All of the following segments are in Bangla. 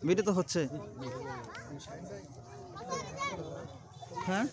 ভিডিও তো হচ্ছে। হ্যাঁ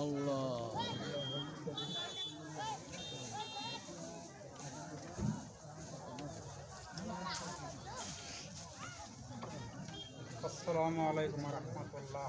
আল্লাহ আসসালামু আলাইকুম ওয়া রাহমাতুল্লাহ।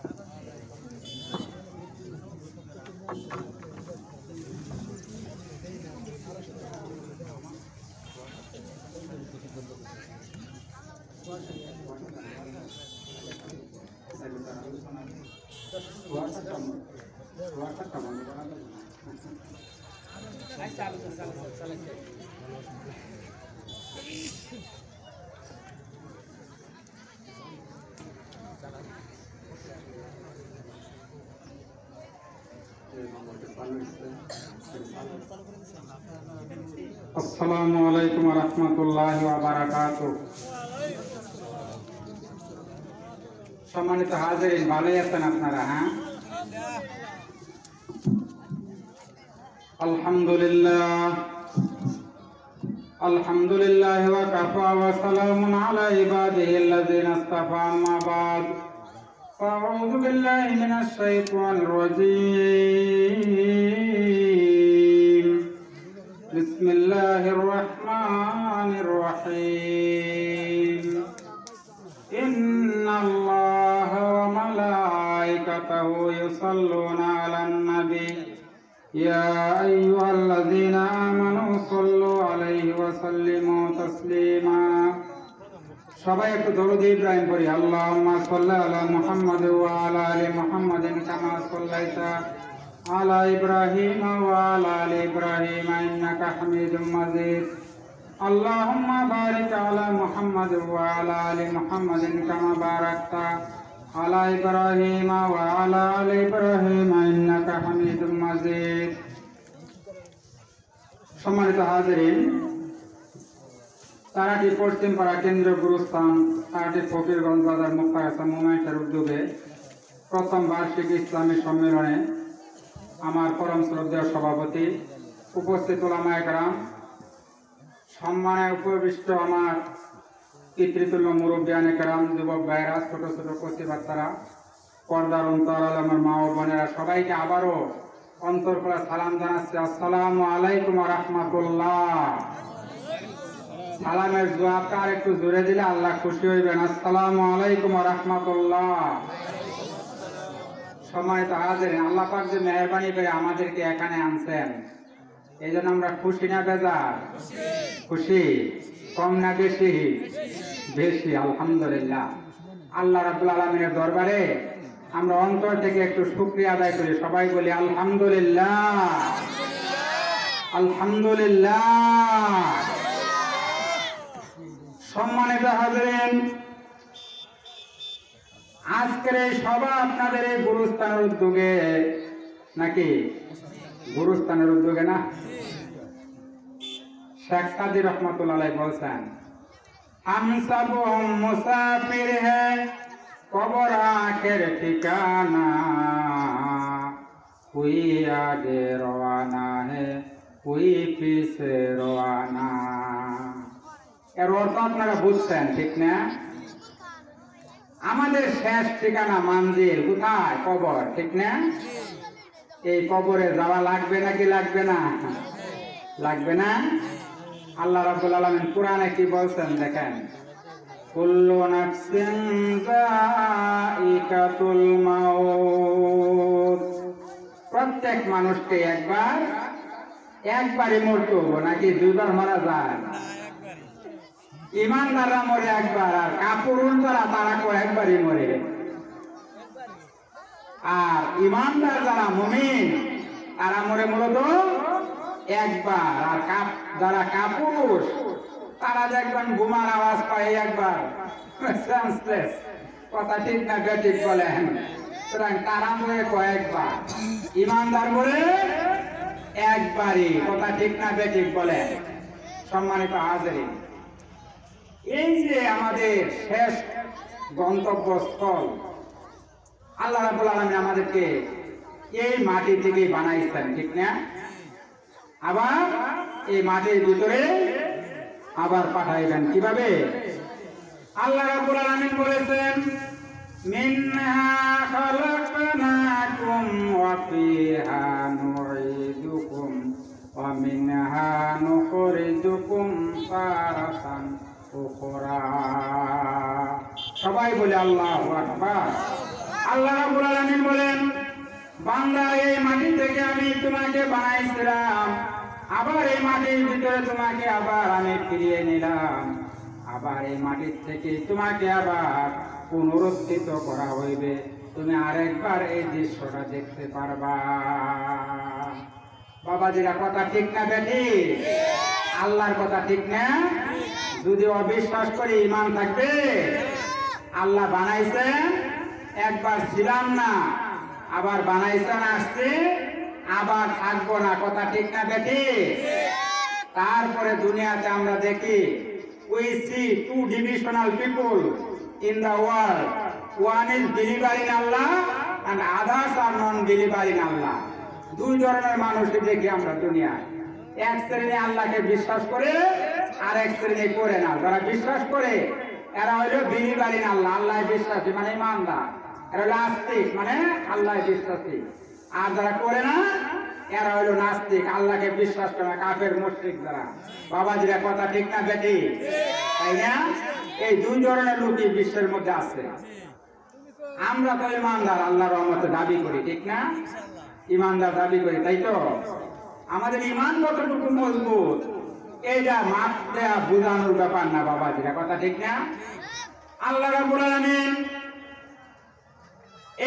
আসসালামু আলাইকুম ওয়া রাহমাতুল্লাহি ওয়া বারাকাতুহু। সম্মানিত হাজিরিন, ভালোই আছেন আপনারা? হ্যাঁ, আলহামদুলিল্লাহ আলহামদুলিল্লাহি ওয়া কাফা ওয়া সালামুন আলা ইবাদিহিল্লাযিনা ইসতাফা, আম্মা বা'দ। আউযু বিল্লাহি মিনাশ শাইতানির রাজীম। বিসমিল্লাহির রহমানির রহিম। ইন্নাল্লাহা ওয়া মালাইকাতাহু ইউসাল্লুনা আলান নবী ইয়া আইয়ুহাল্লাযীনা আমানু সাল্লু আলাইহি ওয়া সাল্লিমু তাসলিমা। সবাই একটু দরুদ ইব্রাহিম পড়ি। আল্লাহুম্মা সাল্লি আলা মুহাম্মাদ ওয়া আলা আলি মুহাম্মাদিন কামা সাল্লাইতা আলা ইব্রাহিম ওয়া আলা আলি ইব্রাহিম ইন্নাকা হামিদুম মাজিদ। আল্লাহুম্মা বারিক আলা মুহাম্মাদ ওয়া আলা আলি মুহাম্মাদিন কামা বারাকতা আলা ইব্রাহিম ওয়া আলা আলি ইব্রাহিম ইন্নাকা হামিদুম মাজিদ। সম্মানিত হাজিরিন, তারাটি পশ্চিমপাড়া কেন্দ্রীয় গুরুস্থান তারাটি ফকিরগঞ্জ বাজার মুক্তার হাসান মোমেন্টের উদ্যোগে প্রথম বার্ষিক ইসলামী সম্মেলনে আমার পরম শ্রদ্ধেয় সভাপতি, উপস্থিত উলামায়ে কেরাম, সম্মানে উপবিষ্ট আমার পিতৃতুল্য মুরব্বিয়ানে কেরাম, যুবক ভাইয়েরা, ছোট ছোট কচি বাচ্চারা, পর্দার অন্তরাল আমার মা ও বোনেরা, সবাইকে আবারও অন্তর করা সালাম জানাচ্ছি। আসসালামু আলাইকুম ওয়া রাহমাতুল্লাহ। সালামের জবাবটা আর একটু জোরে দিলে আল্লাহ খুশি হইবেন। আসসালামু আলাইকুম ওয়া রাহমাতুল্লাহ। সম্মানিত হাজিরিন, আল্লাহ পাক যে মেহেরবানি করে আমাদেরকে এখানে আনছেন, এই জন্য আমরা খুশি না বেজার? খুশি। কম না বেশি? বেশি, আলহামদুলিল্লাহ। আল্লাহ রাব্বুল আলামিনের দরবারে আমরা অন্তর থেকে একটু শুকরিয়া আদায় করি। সবাই বলি আলহামদুলিল্লাহ আলহামদুলিল্লাহ। সম্মানিত হাজিরিন, আজকের এই সভা আপনাদের এই গুরুস্থানের উদ্যোগে নাকি? গুরুস্থানের উদ্যোগে না? শেখ সাদি রহমতুল্লাহ আলাইহি বলছেন, हम सब मुसाफिर है कब्र आखिर ठिकाना, कोई आगे रवाना है कोई पीछे रवाना। এর অর্থ আপনারা বুঝছেন, ঠিক না? আমাদের শেষ ঠিকানা মানজিল কোথায়? কবর, ঠিক না? এই কবরে যাওয়া লাগবে নাকি লাগবে না? লাগবে না? আল্লাহ রাব্বুল আলামিন কোরআনে কি বলছেন দেখেন, কুল্লু নাফসিন যায়িকাতুল মাউত। প্রত্যেক মানুষকে একবারই মরতে হবে, নাকি দুইবার মারা যায়? ইমানদাররা মরে একবার, আর কাপুরুল যারা তারা একবারই মরে। আর ইমানদার যারা মুমিন তারা মরে মূলত একবার। আর যারা কাপুরুষ তারা দেখবেন ঘুমার আওয়াজ পায় একবার। কথা ঠিক না বেঠিক বলেন? সুতরাং কারাম হয়ে কয়েকবার, ইমানদার বলে একবারই। কথা ঠিক না বেঠিক বলেন? সম্মানিত হাজিরিন, এই যে আমাদের শেষ গন্তব্যস্থল, আল্লাহ রাব্বুল আলামিন আমাদেরকে এই মাটি থেকেই বানাইছেন, ঠিক না? আবার এই মাটির ভিতরে আবার পাঠাইবেন কিভাবে? আল্লাহ রাব্বুল আলামিন বলেছেন, মিনহা খালাকনাকুম ওয়া ফিহা নুঈদুকুম ওয়া মিনহা নুখরিজুকুম তারাতান উখরা। সবাই বলে আল্লাহু আকবার। আল্লাহ রাব্বুল আলামিন বলেন, বান্দা এই মাটি থেকে আমি তোমাকে বানাইছিলাম, আবার এই মাটির ভিতরে তোমাকে আবার আমি ফিরিয়ে নিলাম, আবার এই মাটির থেকে তোমাকে আবার পুনরুত্থিত করা হইবে, তুমি আরেকবার এই দৃশ্যটা দেখতে পারবা। বাবাজিরা কথা ঠিক না বেঠিক? আল্লাহর কথা ঠিক না? যদি অবিশ্বাস করে ঈমান থাকবে? আল্লাহ বানাইছেন, একবার ছিলাম না, আবার বানাইছেন, আসছে, আবার থাকবো না। কথা ঠিক না বেঠিক? তারপরে দুনিয়াতে আমরা দেখি, we see two divisional people in the world. One is believer in Allah and others are non-believer in Allah. দুই ধরনের মানুষকে দেখি আমরা দুনিয়ায়। এক শ্রেণী আল্লাহকে বিশ্বাস করে, আর এক শ্রেণী করে না। যারা বিশ্বাস করে এরা হইল বিলিভার ইন আল্লাহ, আল্লাহ বিশ্বাসী মানে ইমানদার, এরা হইল আস্তিক মানে আল্লাহ বিশ্বাসী। আর যারা করে না এরা হইল নাস্তিক, আল্লাহকে বিশ্বাস করে, কাফের মুশরিক যারা। বাবাজিরা কথা ঠিক না বেঠিক? তাই না? এই দুই ধরনের লোকই বিশ্বের মধ্যে আছে। আমরা তো ইমানদার, আল্লাহর রহমতে দাবি করি, ঠিক না? ইমানদার দাবি করি, তাই তো? আমাদের ইমান কতটুকু মজবুত এইটা মাপ দেয়া বোঝানোর ব্যাপার না। বাবাজিরা কথা ঠিক না? আল্লাহ রাব্বুল আলামিন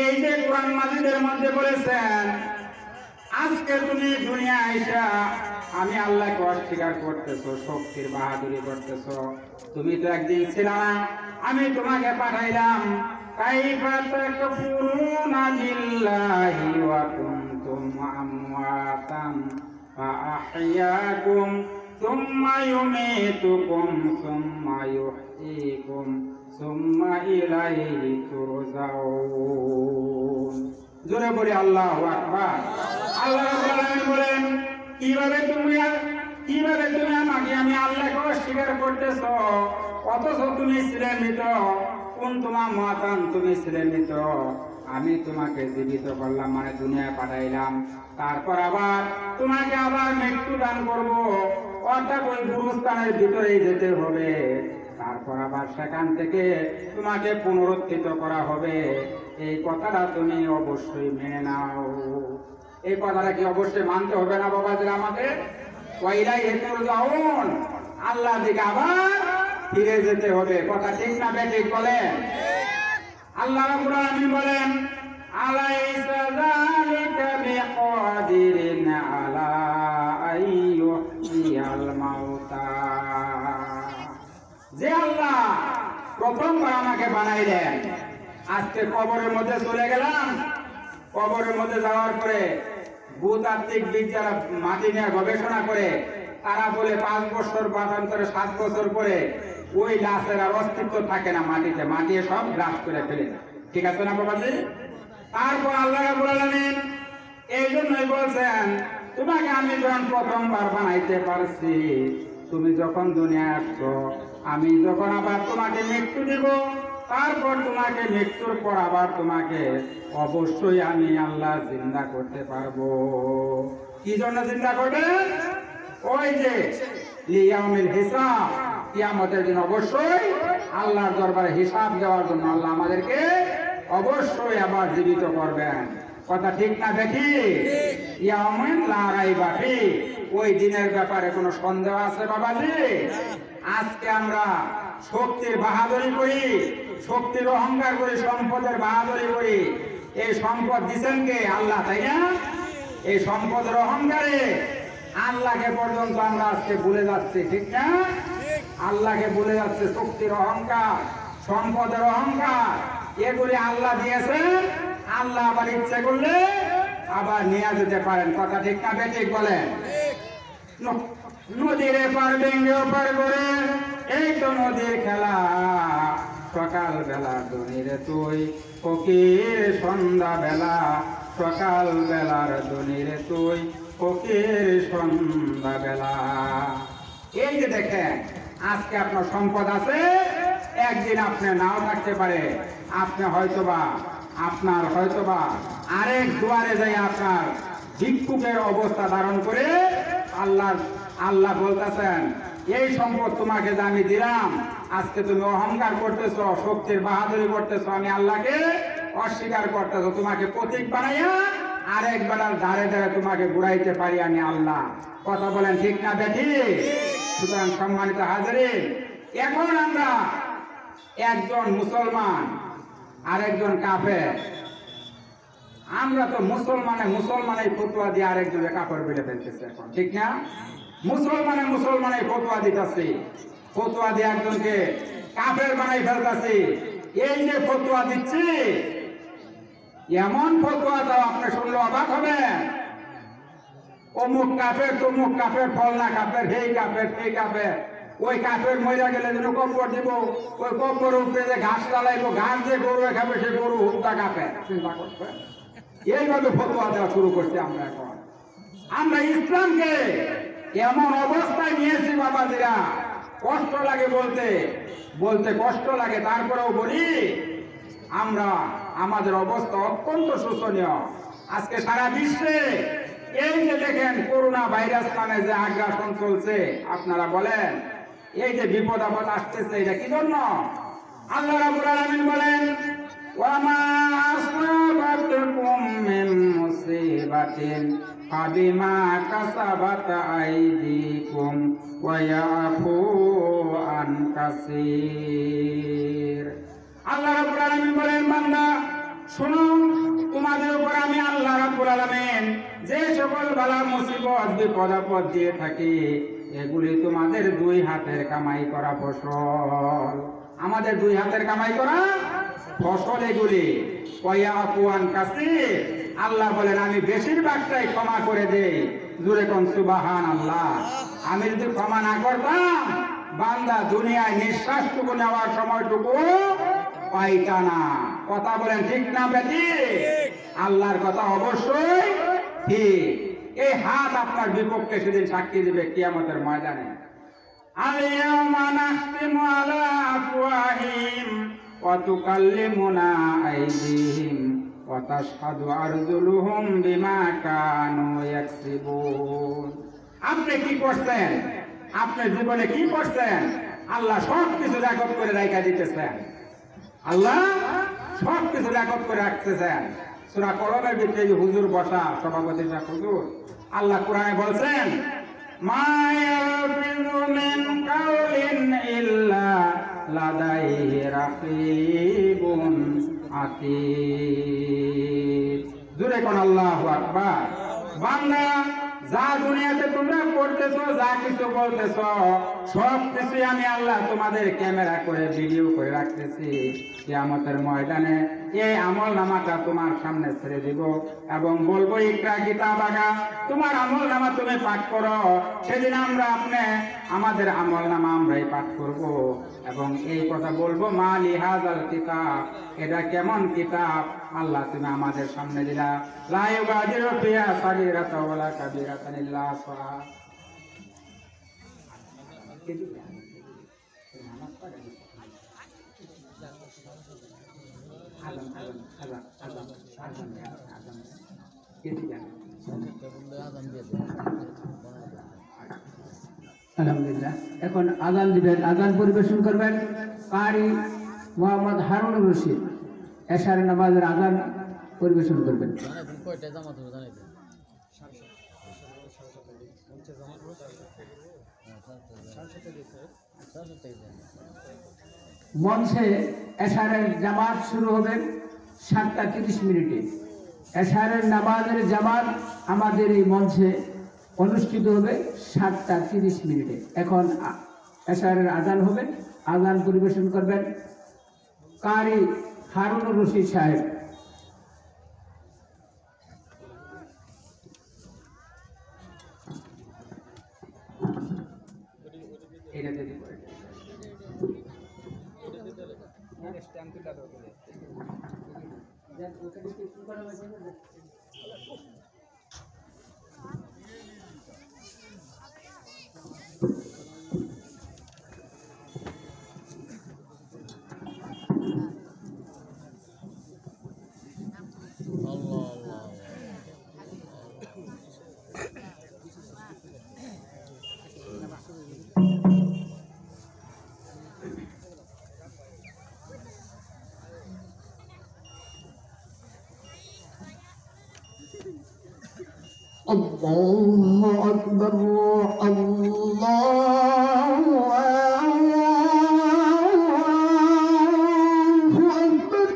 এই যে কোরআন মাজিদের মধ্যে বলেছেন, আজকে তুমি দুনিয়া আইসা আমি আল্লাহকে অস্বীকার করতেছো, শক্তির বাহাদুরি করতেছো। তুমি তো একদিন ছিলা না, আমি তোমাকে পাঠাইলাম। কাইফা তাকফুরুনা বিল্লাহি ওয়া কুনতুম আমওয়াতান ফাআহইয়াকুম সুম্মা ইউমীতুকুম সুম্মা ইউহয়ীকুম সুম্মা ইলাইহি তুরজাউন। জোরে বলি আল্লাহু আকবার। আল্লাহ রাব্বুল আলামিন বলেন, কিভাবে তুমি আমাকে আমি আল্লাহকে অস্বীকার করতেছো, অথচ তুমি ছিলে মৃত। কোন তোমার মাতান, তুমি ছিলে মৃত, আমি তোমাকে জীবিত করলাম মানে দুনিয়ায় পাঠাইলাম। তারপর আবার তোমাকে আবার মৃত্যু দান করবো, অর্থাৎ ওই গুরুস্থানের ভিতরেই যেতে হবে। তারপর আবার সেখান থেকে তোমাকে পুনরুত্থিত করা হবে। এই কথাটা তুমি অবশ্যই মেনে নাও। এই কথাটা কি অবশ্যই মানতে হবে না বাবাদের আমাদের? ওয়াইলাইহি তুরজাউন, আল্লাহর দিকে আবার ফিরে যেতে হবে। কথা ঠিক না বেঠিক বলেন? আল্লাহ রাব্বুল আলামিন বলেন, আলাইসা যালিকা বিকাদিরিন আলা আইয়ুহইয়াল মাউতা। যে আল্লাহ প্রথমবার আমাকে বানাইলেন, আজকে কবরের মধ্যে চলে গেলাম, কবরের মধ্যে যাওয়ার পরে ভূতাত্ত্বিক বিদ যারা মাটি নিয়ে গবেষণা করে, তারা বলে 5 বছর বাদান্তরে 7 বছর পরে ওই লাশের আর অস্তিত্ব থাকে না মাটিতে, মাটি সব গ্রাস করে ফেলে। ঠিক আছে না বাবাজি? তারপর আল্লাহ রাব্বুল আলামিন এই জন্যই বলছেন, তোমাকে আমি যখন প্রথমবার বানাইতে পারছি, তুমি যখন দুনিয়ায় আসছো, আমি যখন আবার তোমাকে মৃত্যু দিব, তারপর তোমাকে মৃত্যুর পর আবার তোমাকে অবশ্যই আমি আল্লাহ জিন্দা করতে পারবো। কি জন্য জিন্দা করবেন? ওই যে লিয়াউমিল হিসাব, কিয়ামতের দিন অবশ্যই আল্লাহর দরবারে হিসাব দেওয়ার জন্য আল্লাহ আমাদেরকে অবশ্যই আবার জীবিত করবেন। কথা ঠিক না দেখি? ইয়াউমিন লা রাইবা ফি, ওই দিনের ব্যাপারে কোনো সন্দেহ আছে বাবাজি? আজকে আমরা শক্তির বাহাদুরি করি, শক্তির অহংকার করি, সম্পদের বাহাদুরি করি। এই সম্পদ দিচ্ছেন কে? আল্লাহ, তাই না? এই সম্পদের অহংকারে আল্লাহকে পর্যন্ত আমরা আজকে ভুলে যাচ্ছি, ঠিক না? আল্লাহকে ভুলে যাচ্ছে। শক্তির অহংকার, সম্পদের অহংকার, এগুলি আল্লাহ দিয়েছেন, আল্লাহ আবার ইচ্ছে করলে আবার নিয়ে যেতে পারেন। কথা ঠিক না বেঠিক বলেন? নদীর এপার ভেঙে ওপার করে এই তো নদীর খেলা। সকাল বেলা দনিরে তুই ফকির, সন্ধ্যা বেলা সকাল বেলার দনিরে তুই ফকির, সন্ধ্যা বেলা। এই যে দেখেন, আজকে আপনার সম্পদ আছে, একদিন আপনি নাও থাকতে পারে। আপনি হয়তোবা আরেক দুয়ারে যাই আপনার ভিক্ষুকের অবস্থা ধারণ করে আল্লাহ বলতেছেন, এই সম্পদ তোমাকে যে আমি দিলাম, আজকে তুমি অহংকার করতেছ, শক্তির বাহাদুরি করতেছ, আমি আল্লাহকে অস্বীকার করতেছ। তোমাকে প্রতীক বানাইয়া আরেক বেলার ধারে ধারে তোমাকে ঘুরাইতে পারি আমি আল্লাহ। কথা বলেন ঠিক না বেঠিক? সুতরাং সম্মানিত হাজিরিন, এখন আমরা একজন মুসলমান আর একজন কাফের, আমরা তো মুসলমানের ফতোয়া দিয়ে আরেকজনের কাফের বেড়ে ফেলতেছে এখন, ঠিক না? মুসলমানের ফতোয়া দিতেছে, ফতোয়া দিয়ে একজনকে কাফের বানাই ফেলতেছে। এই যে ফতোয়া দিচ্ছি, এমন ফতোয়া দাও আপনি শুনলে অবাক হবেন। অমুক কাফের, তমুক কাফের, ফলনা কাফের, সেই কাফের, সেই কাফের। ওই কাফের মরে গেলে যেন কব্বর দিব, ওই কব্বর উপরে যে ঘাস চালাইবো, ঘাস যে গরু খাবে, সে গরু হুদ্দা কাফের। চিন্তা করবে, এইভাবে ফতোয়া দেওয়া শুরু করছি আমরা এখন। আমরা ইসলামকে এমন অবস্থায় নিয়েছি বাবাজিরা, কষ্ট লাগে বলতে কষ্ট লাগে, তারপরেও বলি আমরা, আমাদের অবস্থা অত্যন্ত শোচনীয়। আজকে সারা বিশ্বে এই যে দেখেন করোনা ভাইরাস নামে যে আগ্রাসন চলছে, আপনারা বলেন এই যে বিপদ আপদ আসতেছে, এটা কি জন্য? আল্লাহ রাব্বুল আলামিন বলেন, ওয়া মা আসাবাতুকুম মিন মুসিবাতিন ফাবিমা কাসাবাত আইদিকুম ওয়া ইয়াফু আন কাসীর। আল্লাহ রাব্বুল আলামিন বলেন, বান্দা শুনো, তোমাদের উপর আমি আল্লাহ রাব্বুল আলামিন যে সকল বালা মুসিবত বিপদ আপদ দিয়ে থাকি, এগুলি তোমাদের দুই হাতের কামাই করা ফসল। আমাদের দুই হাতের কামাই করা ফসল এগুলি। ওয়ায়াফুয়ান কাসীর, আল্লাহ বলেন আমি বেশিরভাগটাই ক্ষমা করে দেই। জোরে কোন সুবহানাল্লাহ। আমি যদি ক্ষমা না করতাম, বান্দা দুনিয়ায় নিঃশ্বাসটুকু নেওয়ার সময়টুকু পাইতা না। কথা বলেন ঠিক না বেঠিক? আল্লাহর কথা অবশ্যই ঠিক। এই হাত আপনার বিপক্ষে সেদিন সাক্ষী দেবে কিয়ামতের ময়দানে। আল-ইয়াওমা নাখতিমু আলা আফওয়াহিহিম ওয়া তুকাল্লিমুনা আইদিহিম ওয়া তাশহাদু আরজুলুহুম বিমা কানু ইয়াকসিবুন। আপনি কি করছেন? আপনি জীবনে কি করছেন? আল্লাহ সব কিছু রেকর্ড করে রাখা দিতেছেন। আল্লাহ সব কিছু রেকর্ড করে রাখতেছেন। সূরা কলমের ভিতরে হুজুর বসা, সভাপতি সাহেব হুজুর, আল্লাহ কোরআনে বলছেন, মা ইয়ালফিযু মিন কাওলিন ইল্লা লাদাইহি রাকীবুন আতীদ। জোরে কোন আল্লাহু আকবার। বান্দা, যা দুনিয়াতে তোমরা করতেছো, যা কিছু বলতেছো, সব কিছু আমি আল্লাহ তোমাদের ক্যামেরা করে ভিডিও করে রাখতেছি। কিয়ামতের ময়দানে এই আমল নামাটা তোমার সামনে ছেড়ে দিব এবং বলবো, ইকরা কিতাবাকা, তোমার আমল নামা তুমি পাঠ করো। সেদিন আমরা আমাদের আমল নামা আমরাই পাঠ করব এবং এই কথা বলবো, মা লিহাজাল কিতাব, এটা কেমন কিতাব আল্লাহ তুমি আমাদের সামনে দিলা, লা ইউগাদিরু ফিহা সাগীরাতান ওয়ালা কাবীরাতান ইল্লা আহসাহা। আলহামদুলিল্লাহ, এখন আজান দিবেন, আজান পরিবেশন করবেন কারি মোহাম্মদ হারুনুর রশিদ। এশার নামাজের আজান পরিবেশন করবেন। মঞ্চে এশারের জামাত শুরু হবে 7:30 এশারের নামাজের জামাত আমাদের এই মঞ্চে অনুষ্ঠিত হবে 7:30। এখন এশারের আজান হবে, আজান পরিবেশন করবেন কারি হারুনুর রশিদ সাহেব। الله أكبر الله أكبر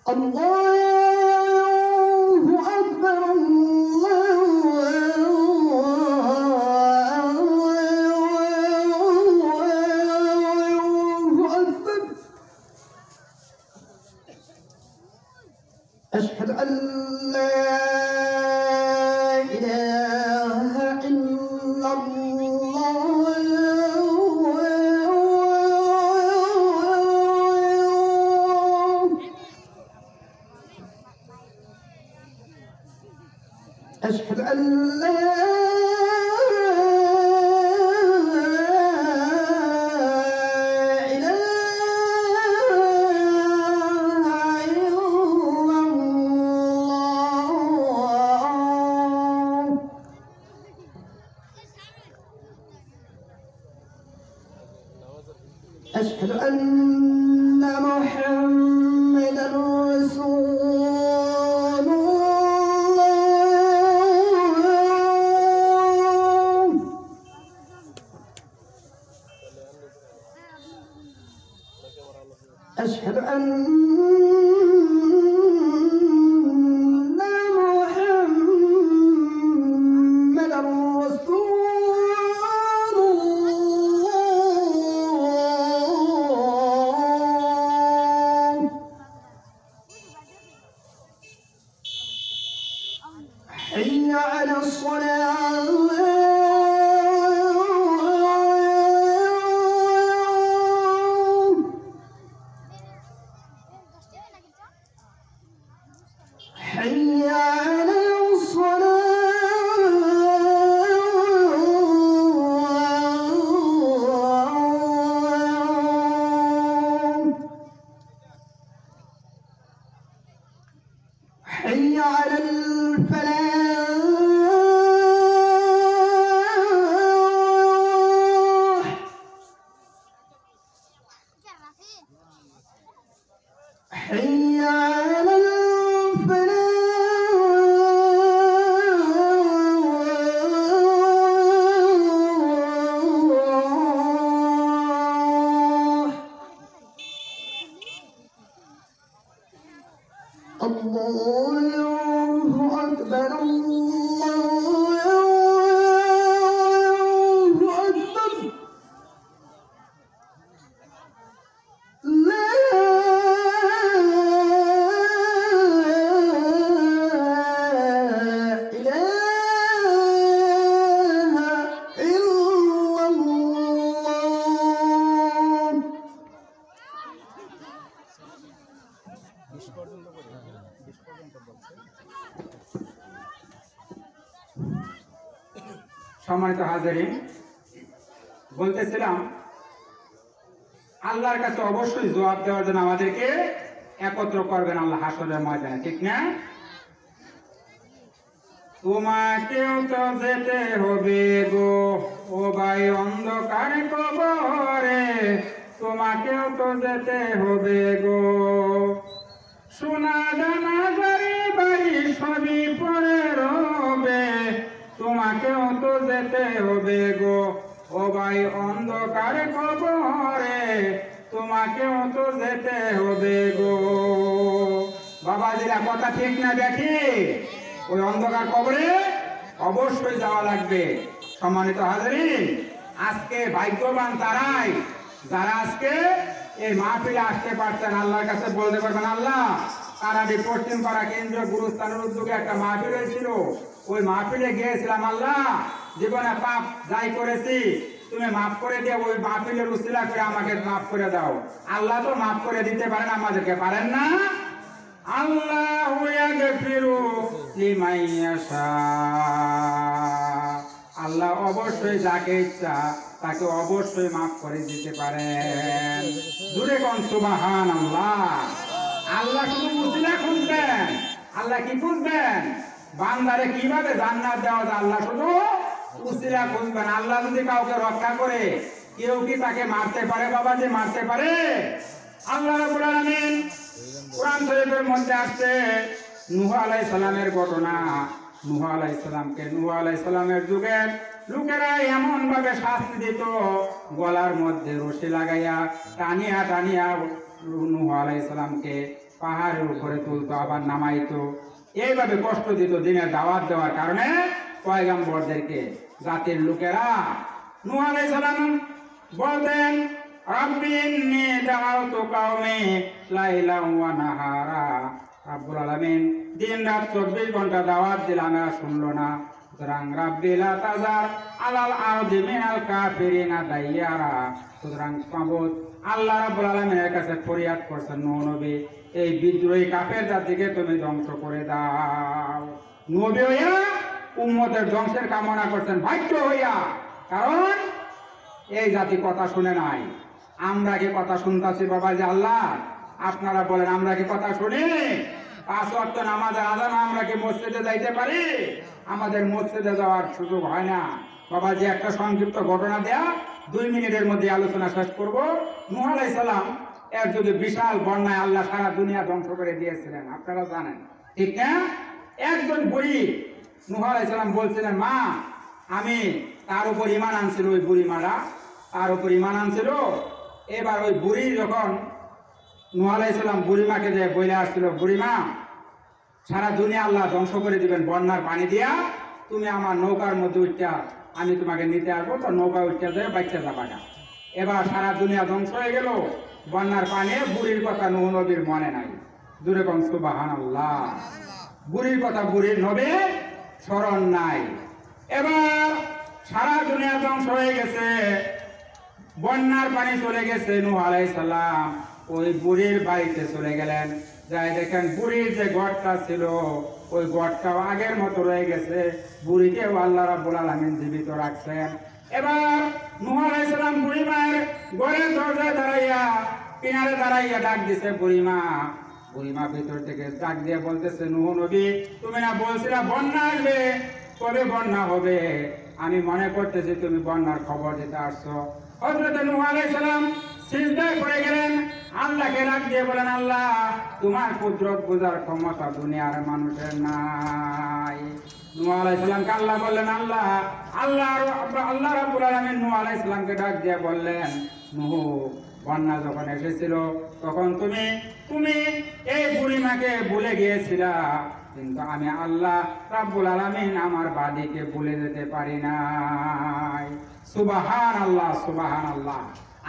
الله أكبر الله أكبر أشهد أن لا إله إلا الله أشهد أن لا أشهد أن محمدا رسول الله أشهد أن محمدا رسول حي على الصلاة حي على الصلاة حي على الفلاح حي على الفلاح الله أكبر الله أكبر لا إله إلا الله সম্মানিত হাজিরিন, বলতেছিলাম আল্লাহর কাছে অবশ্যই জবাব দেওয়ার জন্য আমাদেরকে একত্র করবেন আল্লাহ হাসরের ময়দানে, ঠিক না? তোমাকেও তো যেতে হবে গো ও ভাই অন্ধকার কবরে, তোমাকেও তো যেতে হবে গো। সোনা দানা গাড়ি বাড়ি সবই পরে রবে, তোমাকেও তো যেতে হবে গো ও ভাই অন্ধকার কবরে, তোমাকেও তো যেতে হবে গো। বাবাজিরা কথা ঠিক না দেখি? ওই অন্ধকার কবরে অবশ্যই যাওয়া লাগবে। সম্মানিত হাজিরিন, আজকে ভাগ্যবান তারাই যারা আজকে এই মাহফিলে আসতে পারছেন, আল্লাহর কাছে বলতে পারবেন আল্লাহ কারাডি পশ্চিম পাড়া কেন্দ্রীয় গুরুস্থানের উদ্যোগে একটা মাহফিল হয়েছিল, ওই মাহফিলে গিয়েছিলাম আল্লাহ, জীবনে পাপ যাই করেছি তুমি মাফ করে দিয়ে ওই মাহফিলের উসিলা করে আমাকে মাফ করে দাও। আল্লাহ তো মাফ করে দিতে পারেন, আমাদেরকে পারেন না? আল্লাহু ইয়াগফিরু লিমান ইয়াশা, আল্লাহ অবশ্যই যাকে ইচ্ছা তাকে অবশ্যই মাফ করে দিতে পারেন। জোরে কোন সুবহানাল্লাহ। আল্লাহ শুধু উসিলা খুঁজবেন। আল্লাহ কি খুঁজবেন? বান্দারে কিভাবে জান্নাত দেওয়া যায়, আল্লাহ শুধু উসিলা খুঁজবেন। আল্লাহ যদি কাউকে রক্ষা করে, কেউ কি তাকে মারতে পারে? বাবা যে মারতে পারে? আল্লাহ রাব্বুল আলামিন কোরআন শরীফের মধ্যে আসছে নূহ আলাইহিস সালামের ঘটনা। নূহ আলাইহিস সালামকে নূহ আলাইহিস সালামের যুগে লোকেরা এমন ভাবে শাস্তি দিত, গলার মধ্যে রশি লাগাইয়া টানিয়া টানিয়া নূহ আলাইহিস সালামকে পাহাড়ের উপরে তুলতো, আবার নামাইতো। এইভাবে কষ্ট দিত দিনের দাওয়াত দেওয়ার কারণে পয়গম্বরদেরকে। জাতির লোকেরা নূহ আলাইহিস সালাম বলতেন, রাব্বি ইন্নী দাআউতু কওমি লাইলান ওয়া নাহারা। রব্বুল আলামিন দিন রাত 24 ঘন্টা দাওয়াত দিলাম, এরা শুনলো না। সুতরাং রাব্বি লা তাজার আলাল আরদি মিনাল কাফিরিনা দাইয়ারা। সুতরাং মাবুদ আল্লাহ রাব্বুল আলামিনের কাছে ফরিয়াদ করছেন, নূহ নবী এই বিদ্রোহী কাফের জাতিকে তুমি ধ্বংস করে দাও। নবী হইয়া উম্মতের ধ্বংসের কামনা করছেন, ভাগ্য হইয়া। কারণ এই জাতি কথা শুনে নাই। আমরা কি কথা শুনতাছি বাবা? যে আল্লাহ আপনারা বলেন, আমরা কি কথা শুনি? 5 ওয়াক্ত নামাজের আযান আমরা কি মসজিদে যাইতে পারি? আমাদের মসজিদে যাওয়ার সুযোগ হয় না। বাবা যে একটা সংক্ষিপ্ত ঘটনা দেয়া 2 মিনিটের মধ্যে আলোচনা শেষ করব। নূহ আলাইহিস সালাম এর যুগে বিশাল বন্যায় আল্লাহ সারা দুনিয়া ধ্বংস করে দিয়েছিলেন, আপনারা জানেন, ঠিক না? একজন বুড়ি নূহ আলাইহিস সালাম বলছিলেন, মা আমি, তার উপর ঈমান আনছিল, ওই বুড়ি মারা তার উপর ঈমান আনছিল। এবার ওই বুড়ি যখন নূহ আলাইহিস সালাম বুড়িমাকে যে বলে আসছিল, বুড়িমা সারা দুনিয়া আল্লাহ ধ্বংস করে দিবেন বন্যার পানি দিয়া, তুমি আমার নৌকার মধ্যে উঠা আমি তোমাকে নিতে আসবো, তো নৌকা উঠতে যায় বাচ্চা যাবাটা। এবার সারা দুনিয়া ধ্বংস হয়ে গেল বন্যার পানি। বুড়ির কথা নূহ নবীর মনে নাই। জোরে কোন সুবহানাল্লাহ। বুড়ির কথা বুড়ির নবীর স্মরণ নাই। এবার সারা দুনিয়া ধ্বংস হয়ে গেছে, বন্যার পানি চলে গেছে। নূহ আলাইহিস সালাম ওই বুড়ির বাড়িতে চলে গেলেন। যাই দেখেন বুড়ির যে ঘরটা ছিল ওই ঘরটাও আগের মতো রয়ে গেছে। বুড়িকেও আল্লাহ রাব্বুল আলামিন জীবিত রাখছেন। এবার নূহ আলাইহিস সালাম বুড়ি মায়ের ঘরের দরজায় দাঁড়াইয়া, কিনারে দাঁড়াইয়া ডাক দিছে, বুড়িমা। বুড়িমা ভিতর থেকে ডাক দিয়ে বলতেছে, নূহ নবী তুমি না বলছিলা বন্যা আসবে, কবে বন্যা হবে? আমি মনে করতেছি তুমি বন্যার খবর দিতে আসছো। হযরত নূহ আলাইহিস সালাম সিজদায় পড়ে গেলেন, আল্লাহকে ডাক দিয়ে বলেন, আল্লাহ তোমার কুদরত বোঝার ক্ষমতা দুনিয়ার মানুষের নাই। নূহ আলাইহিস সালামকে আল্লাহ বললেন, আল্লাহ রাব্বুল আলামিন নূহ আলাইহিস সালামকে ডাক দিয়ে বললেন, নূহ বন্যা যখন এসেছিল তখন তুমি এই বুড়িমাকে ভুলে গিয়েছিলা, কিন্তু আমি আল্লাহ রাব্বুল আলামিন আমার বাদীকে ভুলে যেতে পারি নাই। সুবহানাল্লাহ, সুবহানাল্লাহ।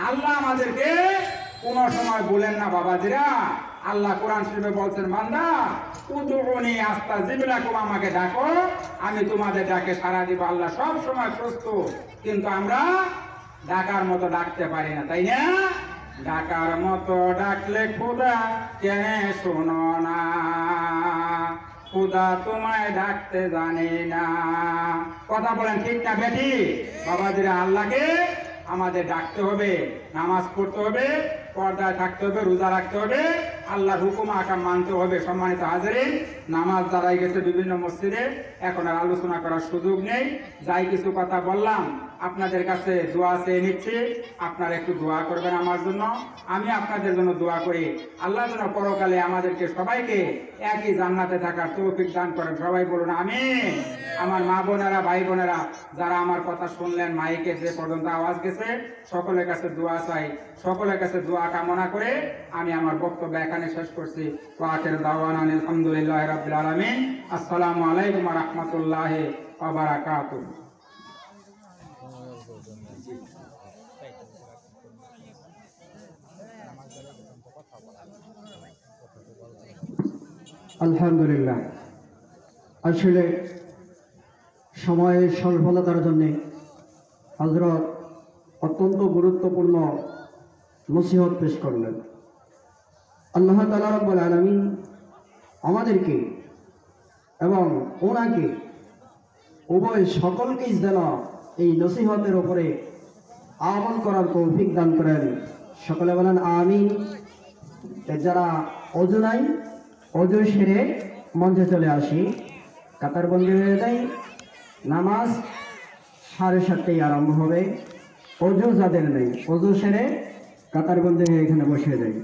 আল্লাহ আমাদেরকে কোন সময় বলেন না বাবাজিরা। আল্লাহ কোরআন শরীফে বলছেন, বান্দা উদউনি আস্তাজিব লাকুম, আমাকে ডাকো আমি তোমাদের ডাকে সাড়া দিব। আল্লাহ সব সময় প্রস্তুত, কিন্তু আমরা ডাকার মতো ডাকতে পারি না, তাই না? ডাকার মতো ডাকলে খোদা কেন শোনো না, খোদা তোমায় ডাকতে জানে না। কথা বলেন ঠিক না বেটি? বাবাজিরা আল্লাহকে আমাদের ডাকতে হবে, নামাজ পড়তে হবে, পর্দায় থাকতে হবে, রোজা রাখতে হবে, আল্লাহর হুকুম আকাম মানতে হবে। সম্মানিত হাজিরিন, নামাজ দাঁড়াই গেছে বিভিন্ন মসজিদে, এখন আর আলোচনা করার সুযোগ নেই। যাই কিছু কথা বললাম আপনাদের কাছে দোয়া চেয়ে নিচ্ছি, আপনারা একটু দোয়া করবেন আমার জন্য, আমি আপনাদের জন্য দোয়া করি। আল্লাহ যেন পরকালে আমাদেরকে সবাইকে একই জান্নাতে থাকার তৌফিক দান করেন। সবাই বলুন আমিন। আমার মা বোনেরা, ভাই বোনেরা যারা আমার কথা শুনলেন, মাইকে যে পর্যন্ত আওয়াজ গেছে, সকলের কাছে দোয়া চাই, সকলের কাছে দোয়া কামনা করে আমি আমার বক্তব্য এখানে শেষ করছি। ওয়া আখিরু দাওয়ানা আলহামদুলিল্লাহি রাব্বিল আলামিন। আসসালামু আলাইকুম ওয়া রাহমাতুল্লাহি ওয়া বারাকাতুহু। আলহামদুলিল্লাহ। আসলে সময়ের স্বল্পতার জন্যে হযরত অত্যন্ত গুরুত্বপূর্ণ নসিহত পেশ করলেন। আল্লাহ তাআলা রাব্বুল আলামিন আমাদেরকে এবং ওনাকে উভয় সকলকেই যেন এই নসিহতের উপরে আমল করার তৌফিক দান করেন। সকলে বলেন আমিন। যারা অজু নাই, অজু সেরে মঞ্চে চলে আসি, কাতারবন্দি হয়ে যাই। নামাজ 7:30টায় আরম্ভ হবে। অজু যাদের নেই, অজু সেরে কাতারবন্দি হয়ে এখানে বসে যাই।